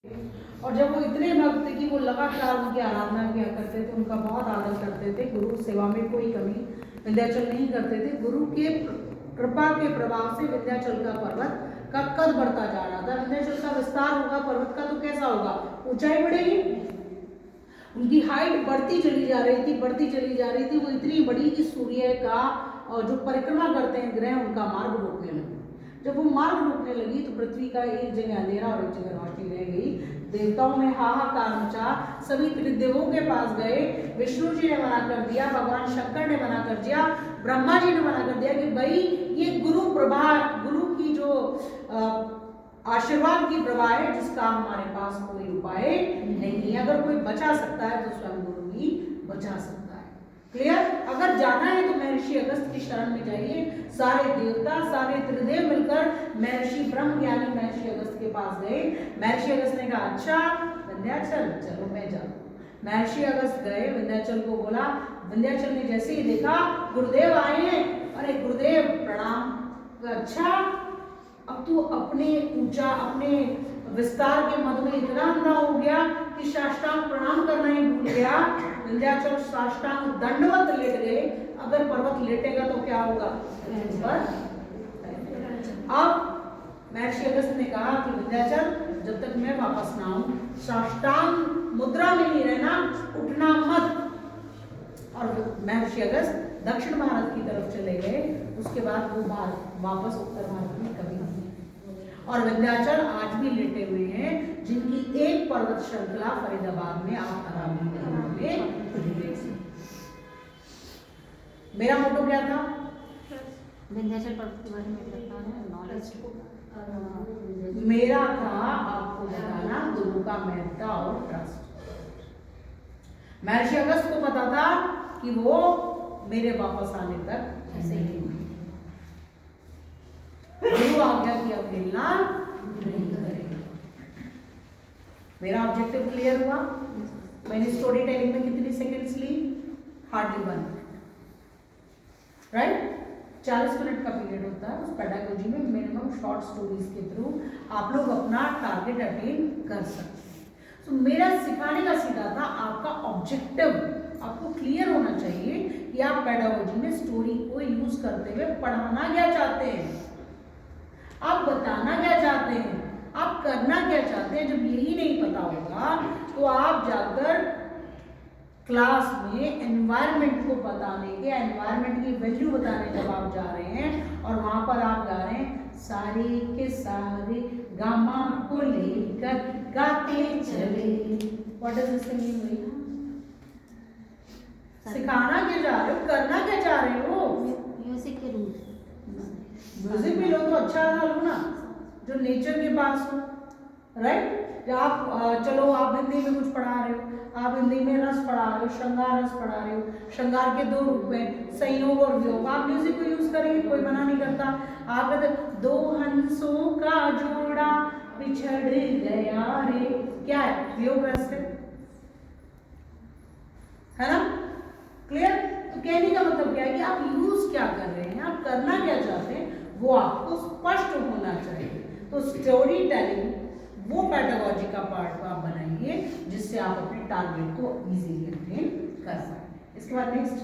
और जब वो इतने भक्त थे कि वो लगातार उनकी आराधना किया करते थे, उनका बहुत आदर करते थे, गुरु सेवा में कोई कमी विंध्याचल नहीं करते थे। गुरु के कृपा के प्रभाव से विंध्याचल का पर्वत का कद बढ़ता जा रहा था। विंध्याचल का विस्तार होगा, पर्वत का तो कैसा होगा, ऊंचाई बढ़ेगी। उनकी हाइट बढ़ती चली जा रही थी, बढ़ती चली जा रही थी। वो इतनी बड़ी कि सूर्य का जो परिक्रमा करते हैं ग्रह, उनका मार्ग रोकने लगे। जब वो मार्ग रोकने लगी तो पृथ्वी का एक जगह अंधेरा और एक जगह रोशनी रह गई। देवताओं ने हाहाकार मचा, सभी त्रिदेवों के पास गए। विष्णु जी ने मना कर दिया, भगवान शंकर ने मना कर दिया, ब्रह्मा जी ने मना कर दिया कि भाई ये गुरु प्रभा, गुरु की जो आशीर्वाद की प्रभा है, जिसका हमारे पास कोई उपाय नहीं है। अगर कोई बचा सकता है तो स्वयं गुरु ही बचा सकता है। क्लियर? अगर जाना है तो महर्षि अगस्त की शरण में जाइए। सारे देवता, सारे त्रिदेव मिलकर महर्षि ब्रह्म ज्ञानी महर्षि अगस्त के पास गए। महर्षि अगस्त ने कहा, अच्छा विंध्याचल चलो मैं जाऊं। महर्षि अगस्त गए, विंध्याचल को बोला। विंध्याचल ने जैसे ही देखा गुरुदेव आए हैं, अरे गुरुदेव प्रणाम। अच्छा, अब तू अपने ऊंचा, अपने विस्तार के मद में इतना अंधा हो गया कि साष्टांग प्रणाम करना ही भूल गया। विंध्याचल साष्टांग दंडवत लेट गए। अगर पर्वत लेटेगा तो क्या होगा? अब महर्षि अगस्त ने कहा कि विंध्याचल जब तक मैं वापस ना आऊं, साष्टांग मुद्रा में ही रहना, उठना मत। और महर्षि अगस्त दक्षिण भारत की तरफ चले गए। उसके बाद वो वापस उत्तर भारत में कभी नहीं। और विंध्याचल आज भी लेटे हुए हैं, जिनकी एक पर्वत श्रृंखला फरीदाबाद में आप अरावली में। मेरा मोटो क्या था? विंध्याचल पर्वत के बारे में बताना, नॉलेज। मेरा था आपको बताना गुरु का महत्ता और ट्रस्ट। महर्षि अगस्त को पता था कि वो मेरे वापस आने तक ऐसे ही गुरु आज्ञा की अवहेलना नहीं करेगा। मेरा ऑब्जेक्टिव क्लियर हुआ? मैंने स्टोरी टेलिंग में कितनी सेकंड्स ली? Hardly 1 minute, right? 40 मिनट का पीरियड होता है। उस पेडागोजी में मिनिमम शॉर्ट स्टोरीज के थ्रू आप लोग अपना टारगेट अटेन कर सकते हैं। तो मेरा सिखाने का सीधा था, आपका ऑब्जेक्टिव आपको क्लियर होना चाहिए कि आप पेडागोजी में स्टोरी को यूज करते हुए पढ़ाना क्या चाहते हैं, आप बताना क्या चाहते हैं, आप करना क्या चाहते हैं। जब यही नहीं पता होगा तो आप जाकर क्लास में एनवायरनमेंट को बताने के, एनवायरनमेंट की वैल्यू बताने जब आप जा रहे हैं और वहां पर आप गा रहे हैं सारे के सारे गामा को लेकर गाते चले। What is this singing? सिखाना क्या जा रहे हो, करना क्या चाह रहे हो? म्यूजिक के रूल। म्यूजिक भी लो तो अच्छा सा लो ना, जो नेचर के पास हो, राइट? आप चलो आप हिंदी में कुछ पढ़ा रहे हो, आप हिंदी में रस पढ़ा रहे हो, श्रृंगार रस पढ़ा रहे हो। श्रृंगार के 2 रूप हैं, संयोग और वियोग। आप म्यूजिक को यूज करेंगे, कोई मना नहीं करता। आप कहते 2 हंसों का जोड़ा बिछड़ गया रे, क्या है? वियोग रस है ना? क्लियर? तो कहने का मतलब क्या है कि आप यूज क्या कर रहे हैं, आप करना क्या चाहते हैं, वो आपको स्पष्ट होना चाहिए। तो स्टोरी टेलिंग वो पेडागोजी का पार्ट आप बनाइए जिससे आप अपने टारगेट को इजीली अटेन कर सकें। इसके बाद नेक्स्ट